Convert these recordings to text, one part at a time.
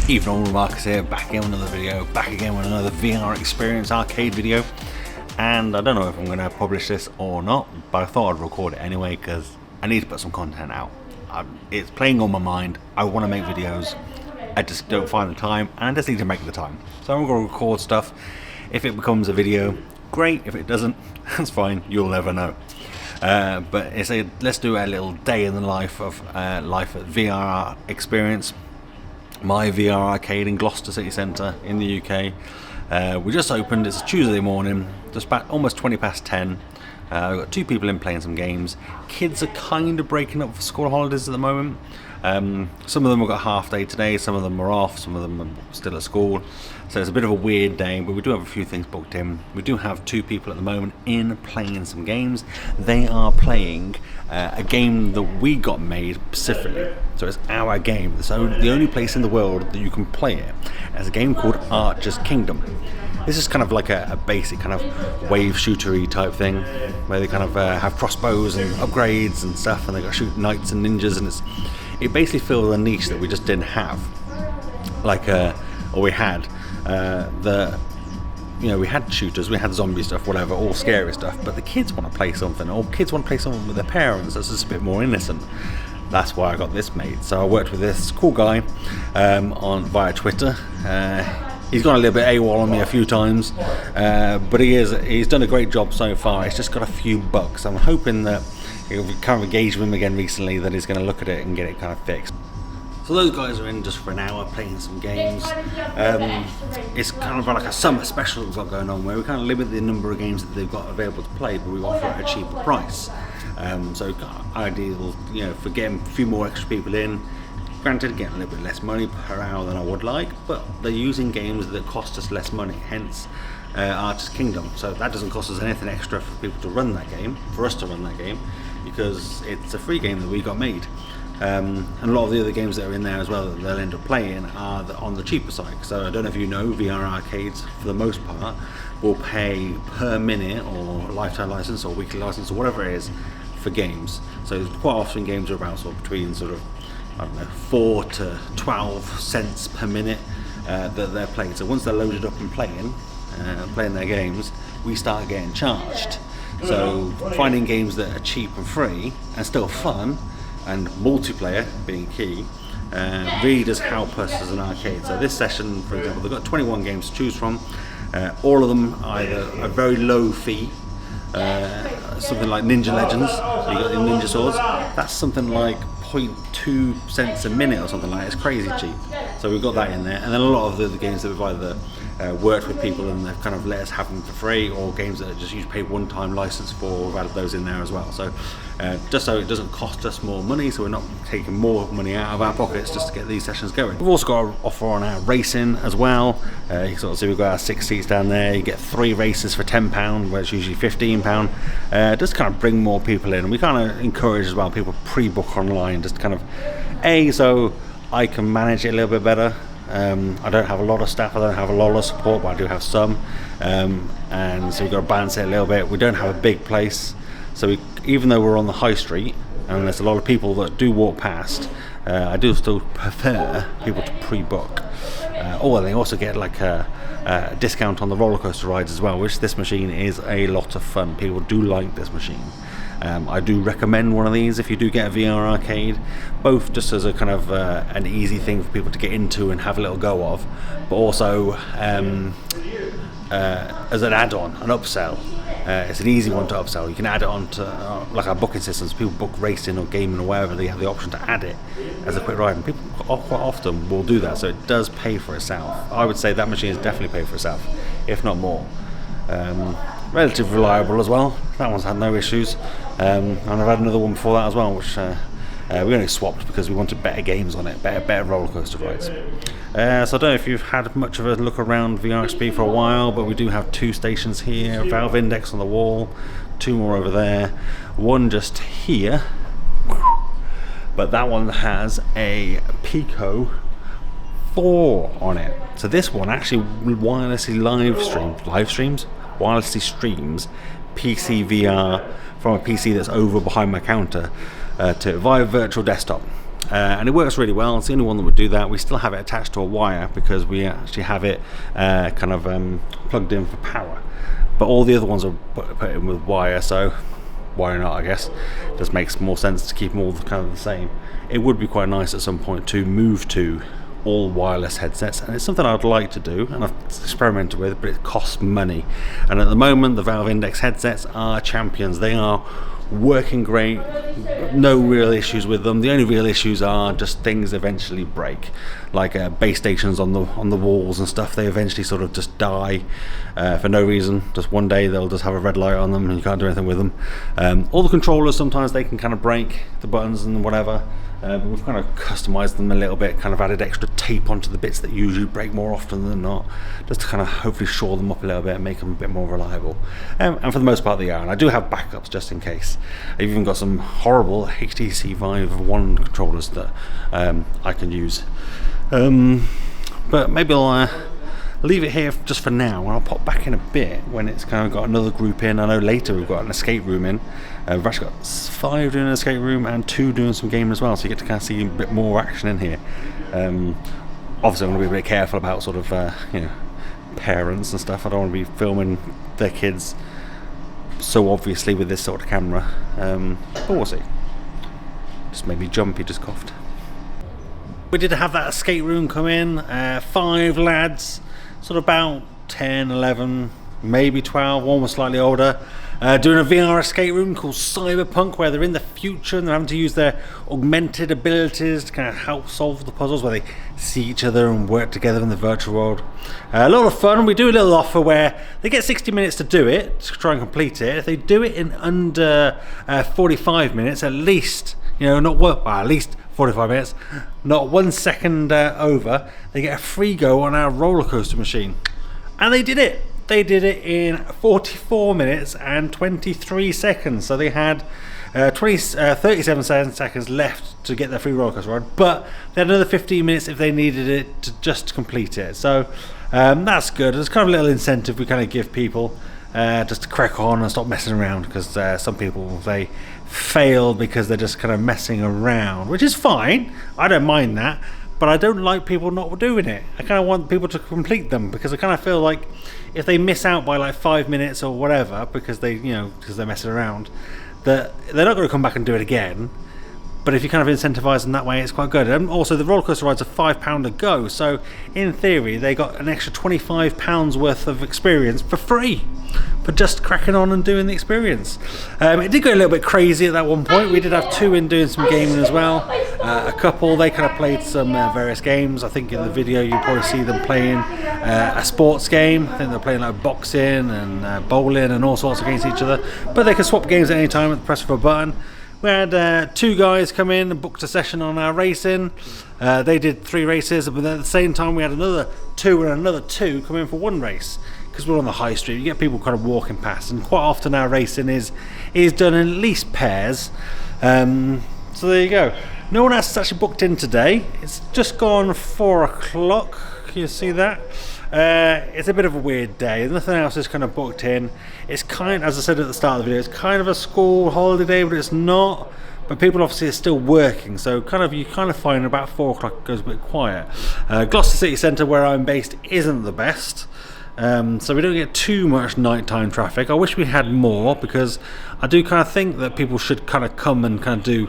Evening, Marcus here, back again with another video, back again with another VR experience arcade video. And I don't know if I'm going to publish this or not, but I thought I'd record it anyway because I need to put some content out. It's playing on my mind. I want to make videos, I just don't find the time, and I just need to make the time. So I'm going to record stuff. If it becomes a video, great. If it doesn't, that's fine, you'll never know. But let's do a little day in the life of life at VR experience. My VR arcade in Gloucester City Centre in the UK. We just opened. It's a Tuesday morning, just about almost 20 past 10. We've got two people in playing some games. Kids are kind of breaking up for school holidays at the moment. Some of them have got half day today, some of them are off, some of them are still at school. So it's a bit of a weird day, but we do have a few things booked in. We do have two people at the moment in playing some games. They are playing a game that we got made specifically. So it's our game. So the only place in the world that you can play it is a game called Archer's Kingdom. This is kind of like a basic kind of wave shootery type thing, where they kind of have crossbows and upgrades and stuff, and they got to shoot knights and ninjas, and it basically fills a niche that we just didn't have, or we had. We had shooters, we had zombie stuff, whatever, all scary stuff, but the kids want to play something, or kids want to play something with their parents that's just a bit more innocent. That's why I got this made. So I worked with this cool guy via Twitter. He's gone a little bit AWOL on me a few times, but he's done a great job so far. He's just got a few bugs. I'm hoping that we've kind of engaged with him again recently, that he's going to look at it and get it kind of fixed. So those guys are in just for an hour playing some games. It's kind of like a summer special we've got going on, where we kind of limit the number of games that they've got available to play, but we offer at a cheaper price. So ideal, for getting a few more extra people in. Granted, getting a little bit less money per hour than I would like, but they're using games that cost us less money, hence Archer's Kingdom. So that doesn't cost us anything extra for people to run that game, for us to run that game, because it's a free game that we got made. And a lot of the other games that are in there as well that they'll end up playing are on the cheaper side. So I don't know if you know, VR arcades for the most part will pay per minute or lifetime license or weekly license or whatever it is for games. So quite often games are about between 4 to 12 cents per minute that they're playing. So once they're loaded up and playing their games, we start getting charged. So finding games that are cheap and free and still fun, and multiplayer being key, really does help us as an arcade. So this session, for example, they've got 21 games to choose from. All of them either a very low fee, something like Ninja Legends, you got the ninja swords, that's something like 0.2 cents a minute or something like that. It's crazy cheap. So we've got that in there, and then a lot of the other games that we've either worked with people and they've kind of let us have them for free, or games that just you pay one-time license for, we've added those in there as well. So just so it doesn't cost us more money, so we're not taking more money out of our pockets just to get these sessions going. We've also got an offer on our racing as well. You can see we've got our 6 seats down there. You get 3 races for £10, where it's usually £15. Just kind of bring more people in, and we kind of encourage as well people pre-book online, just kind of so I can manage it a little bit better. I don't have a lot of staff, I don't have a lot of support, but I do have some, and so we've got to balance it a little bit. We don't have a big place, so even though we're on the high street and there's a lot of people that do walk past, I do still prefer people to pre-book. They also get like a discount on the roller coaster rides as well, which this machine is a lot of fun. People do like this machine. I do recommend one of these if you do get a VR arcade, both just as a kind of an easy thing for people to get into and have a little go of, but also as an add-on, an upsell. It's an easy one to upsell. You can add it on to like our booking systems. People book racing or gaming or wherever, they have the option to add it as a quick ride, and people quite often will do that, so it does pay for itself. I would say that machine has definitely paid for itself, if not more. Relatively reliable as well. That one's had no issues, and I've had another one before that as well, which we only swapped because we wanted better games on it, better roller coaster rides. So I don't know if you've had much of a look around VRXP for a while, but we do have 2 stations here, Valve Index on the wall, 2 more over there, one just here, but that one has a Pico 4 on it. So this one actually wirelessly streams PC VR from a PC that's over behind my counter to via virtual desktop. and it works really well. It's the only one that would do that. We still have it attached to a wire because we actually have it plugged in for power, but all the other ones are put in with wire, so why not, I guess. Just makes more sense to keep them all kind of the same. It would be quite nice at some point to move to all wireless headsets, and it's something I'd like to do, and I've experimented with, but it costs money. And at the moment the Valve Index headsets are champions. They are working great, no real issues with them. The only real issues are just things eventually break, like base stations on the walls and stuff. They eventually sort of just die for no reason. Just one day they'll just have a red light on them and you can't do anything with them. All the controllers, sometimes they can kind of break, the buttons and whatever. But we've kind of customized them a little bit, kind of added extra tape onto the bits that usually break more often than not, just to kind of hopefully shore them up a little bit and make them a bit more reliable. And for the most part they are, and I do have backups just in case. I've even got some horrible HTC Vive 1 controllers that I can use. But maybe I'll leave it here just for now, and I'll pop back in a bit when it's kind of got another group in. I know later we've got an escape room in. We've actually got 5 doing an escape room and 2 doing some gaming as well, so you get to kind of see a bit more action in here. Obviously I'm going to be a bit careful about sort of parents and stuff. I don't want to be filming their kids so obviously with this sort of camera, but we'll see. Just made me jump, he just coughed. We did have that escape room come in, 5 lads, sort of about 10, 11, maybe 12, one was slightly older, doing a VR escape room called Cyberpunk, where they're in the future and they're having to use their augmented abilities to kind of help solve the puzzles, where they see each other and work together in the virtual world. A lot of fun. We do a little offer where they get 60 minutes to do it, to try and complete it. If they do it in under 45 minutes, at least, at least 45 minutes, not 1 second over, they get a free go on our roller coaster machine. And they did it. They did it in 44 minutes and 23 seconds. So they had 37 seconds left to get their free roller coaster ride, but they had another 15 minutes if they needed it to just complete it. So that's good. It's kind of a little incentive we kind of give people just to crack on and stop messing around, because some people, they fail because they're just kind of messing around, which is fine. I don't mind that, but I don't like people not doing it. I kind of want people to complete them, because I kind of feel like if they miss out by like 5 minutes or whatever because because they're messing around, that they're not going to come back and do it again. But if you kind of incentivize them that way, it's quite good. And also the roller coaster rides are £5 a go, so in theory they got an extra £25 worth of experience for free for just cracking on and doing the experience. It did go a little bit crazy at that one point. We did have 2 in doing some gaming as well. A couple, they kind of played some various games. I think in the video you'll probably see them playing a sports game. I think they're playing like boxing and bowling and all sorts against each other, but they can swap games at any time at the press of a button. We had 2 guys come in and booked a session on our racing. They did 3 races, but at the same time we had another 2 and another 2 come in for 1 race, because we're on the high street. You get people kind of walking past, and quite often our racing is done in at least pairs. So there you go. No one else is actually booked in today. It's just gone 4 o'clock. Can you see that? It's a bit of a weird day. Nothing else is kind of booked in. It's as I said at the start of the video, it's kind of a school holiday, but it's not. But people obviously are still working, so you kind of find about 4 o'clock it goes a bit quiet. Gloucester City Centre, where I'm based, isn't the best. So we don't get too much nighttime traffic. I wish we had more, because I do kind of think that people should kind of come and kind of do,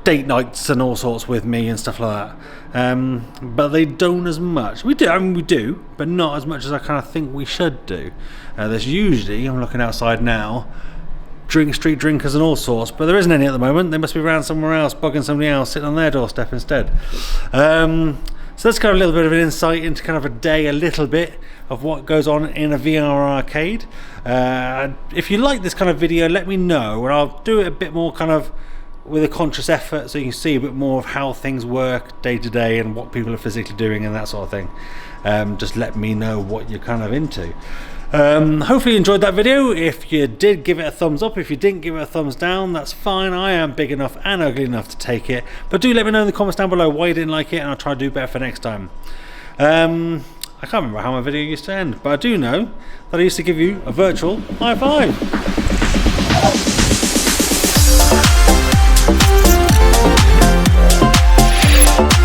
date nights and all sorts with me and stuff like that. But they don't as much. We do, but not as much as I kind of think we should do. There's usually, I'm looking outside now, street drinkers and all sorts, but there isn't any at the moment. They must be around somewhere else, bugging somebody else, sitting on their doorstep instead. So that's kind of a little bit of an insight into kind of a day, a little bit of what goes on in a VR arcade. If you like this kind of video, let me know, and I'll do it a bit more kind of with a conscious effort, so you can see a bit more of how things work day to day and what people are physically doing and that sort of thing. Just let me know what you're kind of into. Hopefully you enjoyed that video. If you did, give it a thumbs up. If you didn't, give it a thumbs down. That's fine. I am big enough and ugly enough to take it, but do let me know in the comments down below why you didn't like it, and I'll try to do better for next time. I can't remember how my video used to end, but I do know that I used to give you a virtual high five.